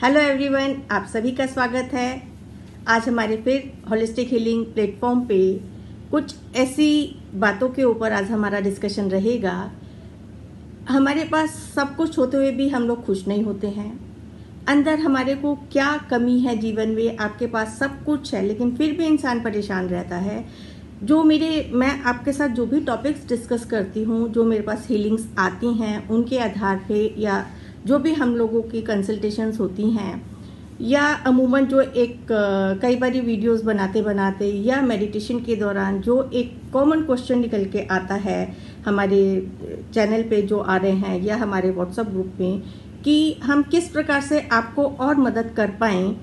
Hello everyone, आप सभी का स्वागत है। आज हमारे फिर होलिस्टिक हीलिंग प्लेटफॉर्म पे कुछ ऐसी बातों के ऊपर आज हमारा डिस्कशन रहेगा। हमारे पास सब कुछ होते हुए भी हम लोग खुश नहीं होते हैं। अंदर हमारे को क्या कमी है जीवन में? आपके पास सब कुछ है लेकिन फिर भी इंसान परेशान रहता है। मैं आपके साथ जो भी टॉपिक्स डिस्कस करती हूँ, जो मेरे पास हीलिंग्स आती हैं, उनके आधार पे या जो भी हम लोगों की कंसल्टेशंस होती हैं या अमूमन जो कई बार वीडियोस बनाते बनाते या मेडिटेशन के दौरान जो एक कॉमन क्वेश्चन निकल के आता है हमारे चैनल पे जो आ रहे हैं या हमारे व्हाट्सएप ग्रुप में, कि हम किस प्रकार से आपको और मदद कर पाएँ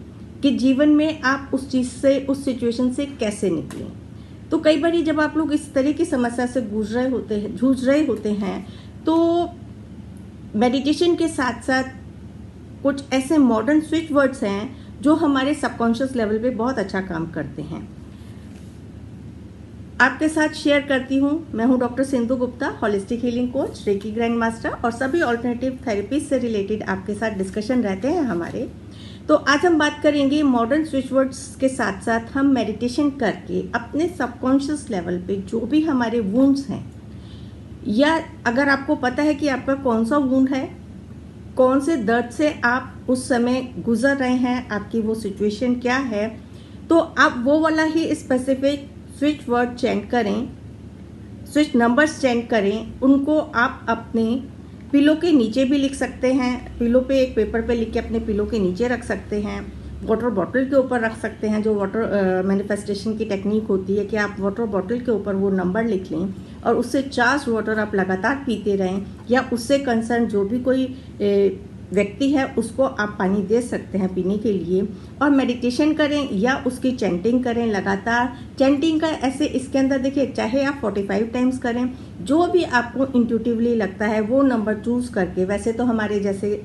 कि जीवन में आप उस चीज़ से, उस सिचुएशन से कैसे निकलें। तो कई बार जब आप लोग इस तरह की समस्या से जूझ रहे होते हैं तो मेडिटेशन के साथ साथ कुछ ऐसे मॉडर्न स्विच वर्ड्स हैं जो हमारे सबकॉन्शियस लेवल पे बहुत अच्छा काम करते हैं। आपके साथ शेयर करती हूँ। मैं हूँ doctor Sindhu Gupta, holistic healing coach, reiki grand master और सभी ऑल्टरनेटिव थेरेपी से रिलेटेड आपके साथ डिस्कशन रहते हैं हमारे। तो आज हम बात करेंगे मॉडर्न स्विच वर्ड्स के साथ साथ हम मेडिटेशन करके अपने सबकॉन्शियस लेवल पे जो भी हमारे वुंड्स हैं, या अगर आपको पता है कि आपका कौन सा वुंड है, कौन से दर्द से आप उस समय गुजर रहे हैं, आपकी वो सिचुएशन क्या है, तो आप वो वाला ही स्पेसिफिक स्विच वर्ड चेंट करें, स्विच नंबर्स चेंट करें। उनको आप अपने पिलो के नीचे भी लिख सकते हैं। पिलो पे एक पेपर पे लिख के अपने पिलो के नीचे रख सकते हैं। वाटर बॉटल के ऊपर रख सकते हैं। जो वाटर मैनिफेस्टेशन की टेक्निक होती है कि आप वाटर बॉटल के ऊपर वो नंबर लिख लें और उससे चार्ज वाटर आप लगातार पीते रहें, या उससे कंसर्न जो भी कोई व्यक्ति है उसको आप पानी दे सकते हैं पीने के लिए, और मेडिटेशन करें या उसकी चैंटिंग करें लगातार। चैंटिंग का ऐसे इसके अंदर देखिए, चाहे आप 45 टाइम्स करें, जो भी आपको इंट्यूटिवली लगता है वो नंबर चूज करके। वैसे तो हमारे जैसे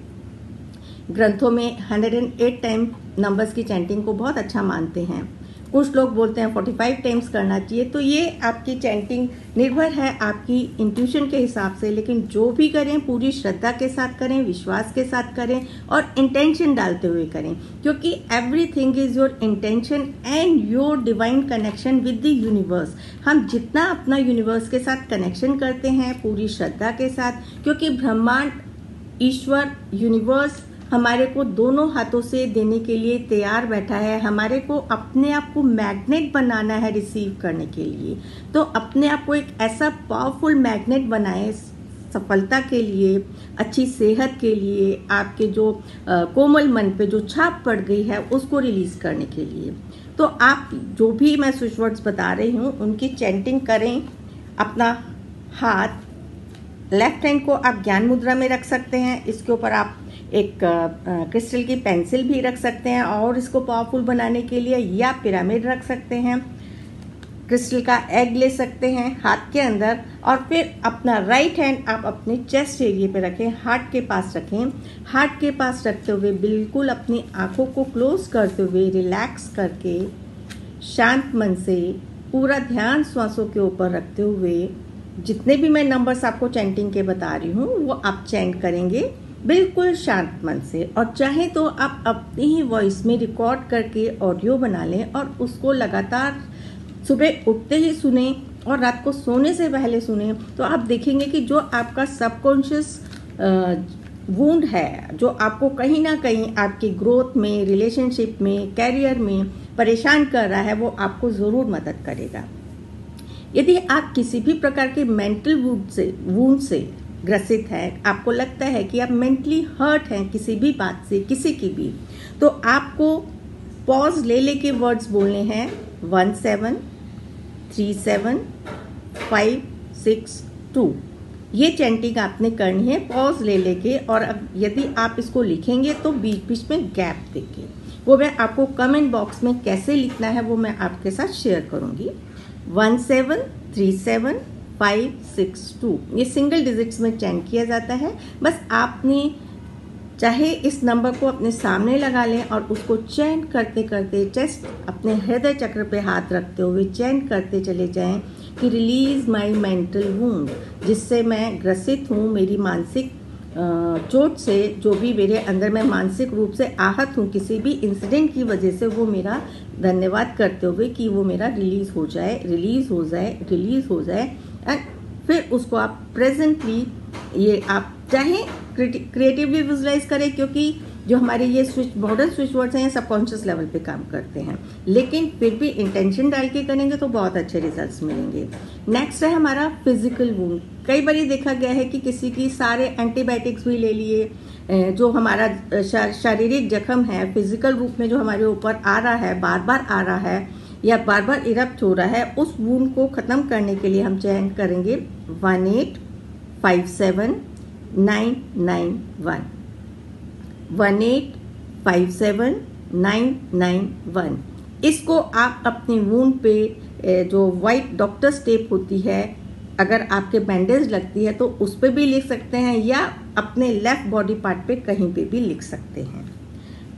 ग्रंथों में 108 टाइम नंबर्स की चैंटिंग को बहुत अच्छा मानते हैं। कुछ लोग बोलते हैं 45 टाइम्स करना चाहिए। तो ये आपकी चैंटिंग निर्भर है आपकी इंट्यूशन के हिसाब से, लेकिन जो भी करें पूरी श्रद्धा के साथ करें, विश्वास के साथ करें और इंटेंशन डालते हुए करें, क्योंकि everything is your intention and your divine connection with the universe. हम जितना अपना यूनिवर्स के साथ कनेक्शन करते हैं पूरी श्रद्धा के साथ, क्योंकि ब्रह्मांड, ईश्वर, यूनिवर्स हमारे को दोनों हाथों से देने के लिए तैयार बैठा है। हमारे को अपने आप को मैग्नेट बनाना है रिसीव करने के लिए। तो अपने आप को एक ऐसा पावरफुल मैग्नेट बनाए सफलता के लिए, अच्छी सेहत के लिए, आपके जो कोमल मन पे जो छाप पड़ गई है उसको रिलीज करने के लिए। तो आप जो भी मैं स्विच वर्ड्स बता रही हूँ उनकी चैंटिंग करें। अपना हाथ लेफ्ट हैंड को आप ज्ञान मुद्रा में रख सकते हैं। इसके ऊपर आप एक क्रिस्टल की पेंसिल भी रख सकते हैं और इसको पावरफुल बनाने के लिए, या पिरामिड रख सकते हैं, क्रिस्टल का एग ले सकते हैं हाथ के अंदर, और फिर अपना राइट हैंड आप अपने चेस्ट एरिया पे रखें, हार्ट के पास रखें। हार्ट के पास रखते हुए बिल्कुल अपनी आंखों को क्लोज करते हुए रिलैक्स करके शांत मन से पूरा ध्यान श्वासों के ऊपर रखते हुए जितने भी मैं नंबर्स आपको चैंटिंग के बता रही हूँ वो आप चैंट करेंगे बिल्कुल शांत मन से। और चाहे तो आप अपनी ही वॉइस में रिकॉर्ड करके ऑडियो बना लें और उसको लगातार सुबह उठते ही सुने और रात को सोने से पहले सुने। तो आप देखेंगे कि जो आपका सबकॉन्शियस वुंड है, जो आपको कहीं ना कहीं आपकी ग्रोथ में, रिलेशनशिप में, कैरियर में परेशान कर रहा है, वो आपको ज़रूर मदद करेगा। यदि आप किसी भी प्रकार के मेंटल वुंड से ग्रसित है, आपको लगता है कि आप मेंटली हर्ट हैं किसी भी बात से, किसी की भी, तो आपको पॉज ले लेके वर्ड्स बोलने हैं 1737562। ये चैंटिंग आपने करनी है पॉज ले लेके। और अब यदि आप इसको लिखेंगे तो बीच बीच में गैप देके, वो मैं आपको कमेंट बॉक्स में कैसे लिखना है वो मैं आपके साथ शेयर करूंगी। 1737562 ये सिंगल डिजिट्स में चैंट किया जाता है। बस आपने चाहे इस नंबर को अपने सामने लगा लें और उसको चैंट करते करते चेस्ट, अपने हृदय चक्र पे हाथ रखते हुए चैंट करते चले जाएं कि रिलीज माय मेंटल वुंड, जिससे मैं ग्रसित हूँ, मेरी मानसिक चोट से, जो भी मेरे अंदर मैं मानसिक रूप से आहत हूँ किसी भी इंसिडेंट की वजह से, वो मेरा धन्यवाद करते हुए कि वो मेरा रिलीज़ हो जाए एंड फिर उसको आप प्रेजेंटली, ये आप चाहे क्रिएटिवली विजुलाइज करें, क्योंकि जो हमारे ये मॉडर्न स्विच वर्ड्स हैं ये सबकॉन्शियस लेवल पे काम करते हैं, लेकिन फिर भी इंटेंशन डाल के करेंगे तो बहुत अच्छे रिजल्ट्स मिलेंगे। नेक्स्ट है हमारा फिजिकल वुंड। कई बार देखा गया है कि किसी की सारे एंटीबायोटिक्स भी ले लिए, जो हमारा शारीरिक जख्म है फिजिकल रूप में जो हमारे ऊपर आ रहा है, बार बार आ रहा है या बार बार इरप्ट हो रहा है, उस वुंड को ख़त्म करने के लिए हम चयन करेंगे 1857991 1857991। इसको आप अपनी वुंड पे जो वाइट डॉक्टर्स टेप होती है, अगर आपके बैंडेज लगती है तो उस पे भी लिख सकते हैं, या अपने लेफ्ट बॉडी पार्ट पे कहीं पे भी लिख सकते हैं।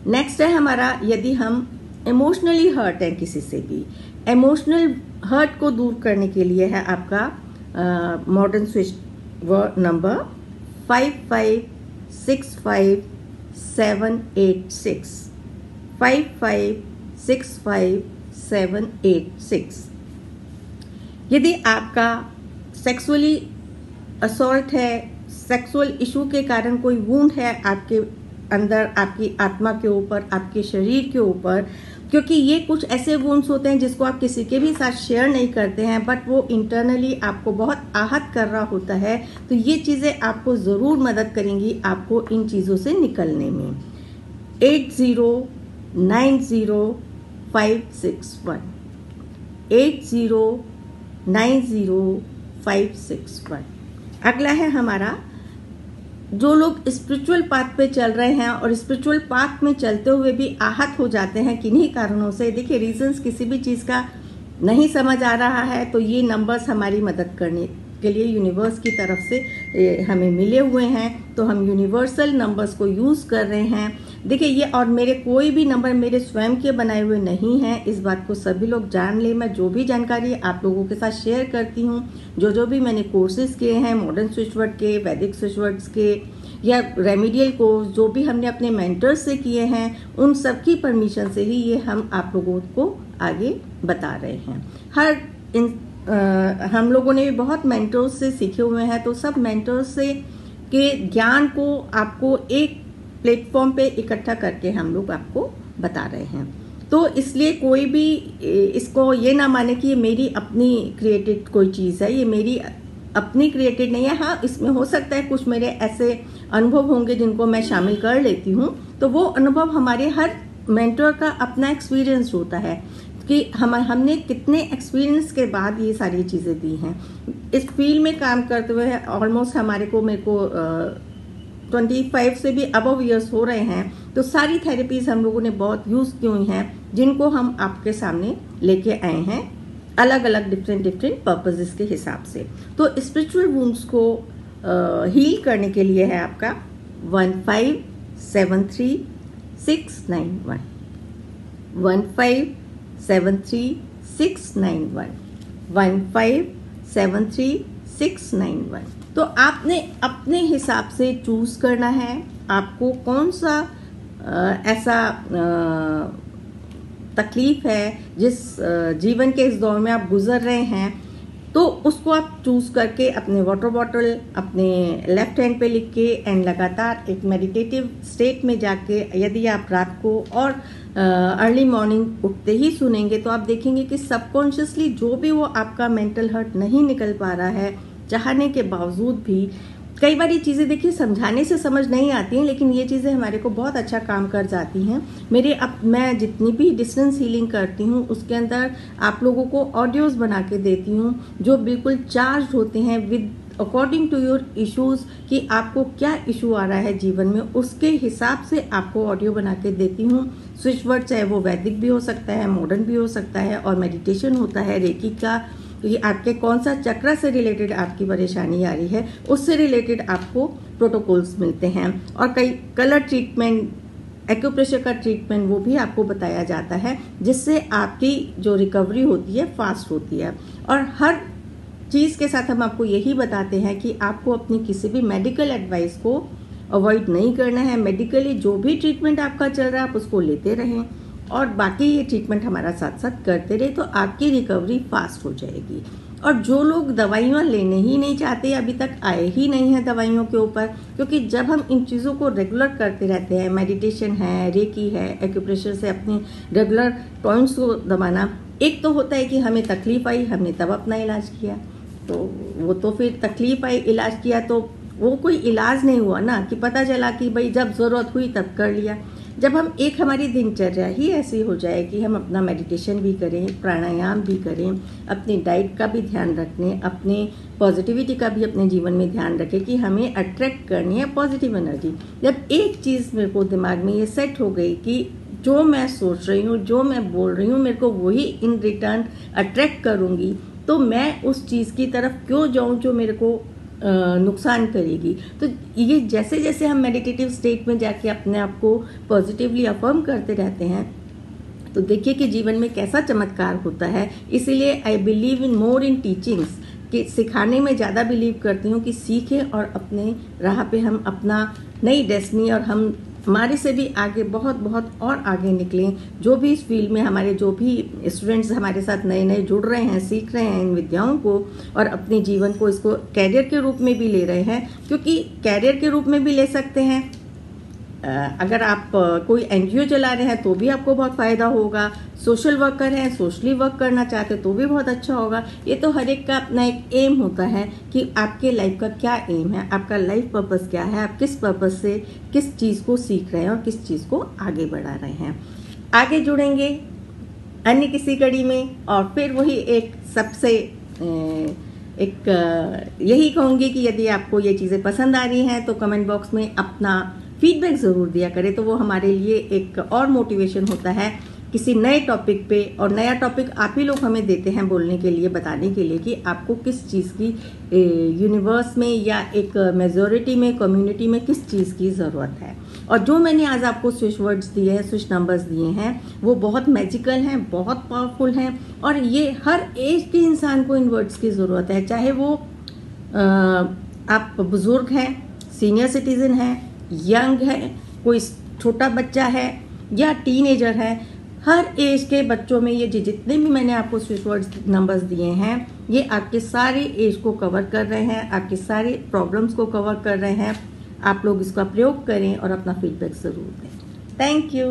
नेक्स्ट है हमारा, यदि हम इमोशनली हर्ट हैं किसी से भी, इमोशनल हर्ट को दूर करने के लिए है आपका मॉडर्न स्विच वर्ड नंबर 5565786 5565786। यदि आपका सेक्सुअली असॉल्ट है, सेक्सुअल इशू के कारण कोई वुंड है आपके अंदर, आपकी आत्मा के ऊपर, आपके शरीर के ऊपर, क्योंकि ये कुछ ऐसे वुंड्स होते हैं जिसको आप किसी के भी साथ शेयर नहीं करते हैं, बट वो इंटरनली आपको बहुत आहत कर रहा होता है, तो ये चीज़ें आपको ज़रूर मदद करेंगी आपको इन चीज़ों से निकलने में। 8090561561 80905615। अगला है हमारा, जो लोग स्पिरिचुअल पाथ पे चल रहे हैं और स्पिरिचुअल पाथ में चलते हुए भी आहत हो जाते हैं किन्हीं कारणों से, देखिए रीजंस किसी भी चीज़ का नहीं समझ आ रहा है, तो ये नंबर्स हमारी मदद करने के लिए यूनिवर्स की तरफ से हमें मिले हुए हैं, तो हम यूनिवर्सल नंबर्स को यूज़ कर रहे हैं। देखिए ये, और मेरे कोई भी नंबर मेरे स्वयं के बनाए हुए नहीं हैं, इस बात को सभी लोग जान ले। मैं जो भी जानकारी आप लोगों के साथ शेयर करती हूँ, जो भी मैंने कोर्सेज किए हैं मॉडर्न स्विच वर्ड के, वैदिक स्विच वर्ड्स के, या रेमेडियल कोर्स जो भी हमने अपने मेंटर्स से किए हैं, उन सब की परमिशन से ही ये हम आप लोगों को आगे बता रहे हैं। हम लोगों ने भी बहुत मेंटर्स से सीखे हुए हैं, तो सब मेंटर्स से के ज्ञान को आपको एक प्लेटफॉर्म पे इकट्ठा करके हम लोग आपको बता रहे हैं। तो इसलिए कोई भी इसको ये ना माने कि ये मेरी अपनी क्रिएटेड कोई चीज़ है, ये मेरी अपनी क्रिएटेड नहीं है। हाँ, इसमें हो सकता है कुछ मेरे ऐसे अनुभव होंगे जिनको मैं शामिल कर लेती हूँ, तो वो अनुभव हमारे हर मेंटर का अपना एक्सपीरियंस होता है कि हमने कितने एक्सपीरियंस के बाद ये सारी चीज़ें दी हैं। इस फील्ड में काम करते हुए ऑलमोस्ट मेरे को 25 से भी अबव ईयर्स हो रहे हैं, तो सारी थेरेपीज हम लोगों ने बहुत यूज़ की हुई हैं, जिनको हम आपके सामने लेके आए हैं अलग अलग डिफरेंट पर्पसेस के हिसाब से। तो स्पिरिचुअल वुंड्स को हील करने के लिए है आपका 1573691 1573691 1573691। तो आपने अपने हिसाब से चूज करना है आपको कौन सा ऐसा तकलीफ है जिस जीवन के इस दौर में आप गुजर रहे हैं, तो उसको आप चूज करके अपने वाटर बॉटल अपने लेफ्ट हैंड पे लिख के एंड लगातार एक मेडिटेटिव स्टेट में जाके, यदि आप रात को और अर्ली मॉर्निंग उठते ही सुनेंगे, तो आप देखेंगे कि सबकॉन्शियसली जो भी वो आपका मेंटल हर्ट नहीं निकल पा रहा है, चाहने के बावजूद भी कई बार ये चीज़ें देखिए समझाने से समझ नहीं आती हैं, लेकिन ये चीज़ें हमारे को बहुत अच्छा काम कर जाती हैं। मैं जितनी भी डिस्टेंस हीलिंग करती हूँ उसके अंदर आप लोगों को ऑडियोज़ बना के देती हूँ जो बिल्कुल चार्ज होते हैं with according to your issues, कि आपको क्या इशू आ रहा है जीवन में, उसके हिसाब से आपको ऑडियो बना के देती हूँ। स्विच वर्ड चाहे वो वैदिक भी हो सकता है, मॉडर्न भी हो सकता है, और मेडिटेशन होता है रेकी का, कि आपके कौन सा चक्र से रिलेटेड आपकी परेशानी आ रही है, उससे रिलेटेड आपको प्रोटोकॉल्स मिलते हैं, और कई कलर ट्रीटमेंट, एक्यूप्रेशर का ट्रीटमेंट वो भी आपको बताया जाता है, जिससे आपकी जो रिकवरी होती है फास्ट होती है। और हर चीज़ के साथ हम आपको यही बताते हैं कि आपको अपनी किसी भी मेडिकल एडवाइस को अवॉइड नहीं करना है। मेडिकली जो भी ट्रीटमेंट आपका चल रहा है आप उसको लेते रहें और बाकी ये ट्रीटमेंट हमारा साथ साथ करते रहे तो आपकी रिकवरी फास्ट हो जाएगी। और जो लोग दवाइयाँ लेने ही नहीं चाहते, अभी तक आए ही नहीं हैं दवाइयों के ऊपर, क्योंकि जब हम इन चीज़ों को रेगुलर करते रहते हैं, मेडिटेशन है, रेकी है, एक्यूप्रेशर से अपने रेगुलर पॉइंट्स को दबाना, एक तो होता है कि हमें तकलीफ आई हमने तब अपना इलाज किया, तो वो तो फिर तकलीफ आई इलाज किया तो वो कोई इलाज नहीं हुआ ना, कि पता चला कि भाई जब ज़रूरत हुई तब कर लिया। जब हम एक हमारी दिनचर्या ही ऐसी हो जाए कि हम अपना मेडिटेशन भी करें, प्राणायाम भी करें, अपनी डाइट का भी ध्यान रखें, अपने पॉजिटिविटी का भी अपने जीवन में ध्यान रखें कि हमें अट्रैक्ट करनी है पॉजिटिव एनर्जी। जब एक चीज़ मेरे को दिमाग में ये सेट हो गई कि जो मैं सोच रही हूँ, जो मैं बोल रही हूँ, मेरे को वही इन रिटर्न अट्रैक्ट करूँगी, तो मैं उस चीज़ की तरफ क्यों जाऊँ जो मेरे को नुकसान करेगी। तो ये जैसे जैसे हम मेडिटेटिव स्टेट में जाके अपने आप को पॉजिटिवली अफर्म करते रहते हैं तो देखिए कि जीवन में कैसा चमत्कार होता है। इसीलिए I believe in more in teachings, कि सिखाने में ज़्यादा बिलीव करती हूँ कि सीखें और अपने राह पे हम अपना नई डेस्टिनी और हम हमारे से भी आगे बहुत बहुत और आगे निकलें। जो भी इस फील्ड में हमारे जो भी स्टूडेंट्स हमारे साथ नए नए जुड़ रहे हैं, सीख रहे हैं इन विद्याओं को और अपने जीवन को इसको कैरियर के रूप में भी ले रहे हैं, क्योंकि कैरियर के रूप में भी ले सकते हैं। अगर आप कोई एनजीओ चला रहे हैं तो भी आपको बहुत फ़ायदा होगा, सोशल वर्कर हैं, सोशली वर्क करना चाहते हैं तो भी बहुत अच्छा होगा। ये तो हर एक का अपना एक एम होता है कि आपके लाइफ का क्या एम है, आपका लाइफ पर्पस क्या है, आप किस पर्पस से किस चीज़ को सीख रहे हैं और किस चीज़ को आगे बढ़ा रहे हैं। आगे जुड़ेंगे अन्य किसी कड़ी में और फिर वही एक सबसे यही कहूँगी कि यदि आपको ये चीज़ें पसंद आ रही हैं तो कमेंट बॉक्स में अपना फीडबैक ज़रूर दिया करें, तो वो हमारे लिए एक और मोटिवेशन होता है किसी नए टॉपिक पे। और नया टॉपिक आप ही लोग हमें देते हैं बोलने के लिए, बताने के लिए कि आपको किस चीज़ की यूनिवर्स में या एक मेजॉरिटी में, कम्युनिटी में किस चीज़ की ज़रूरत है। और जो मैंने आज आपको स्विच वर्ड्स दिए हैं, स्विच नंबर्स दिए हैं, वो बहुत मैजिकल हैं, बहुत पावरफुल हैं और ये हर एज के इंसान को इन वर्ड्स की ज़रूरत है। चाहे वो आप बुज़ुर्ग हैं, सीनियर सिटीज़न हैं, यंग है, कोई छोटा बच्चा है या टीनेजर है, हर एज के बच्चों में ये जितने भी मैंने आपको स्विच वर्ड्स नंबर्स दिए हैं ये आपके सारे एज को कवर कर रहे हैं, आपके सारे प्रॉब्लम्स को कवर कर रहे हैं। आप लोग इसका प्रयोग करें और अपना फीडबैक ज़रूर दें। Thank you.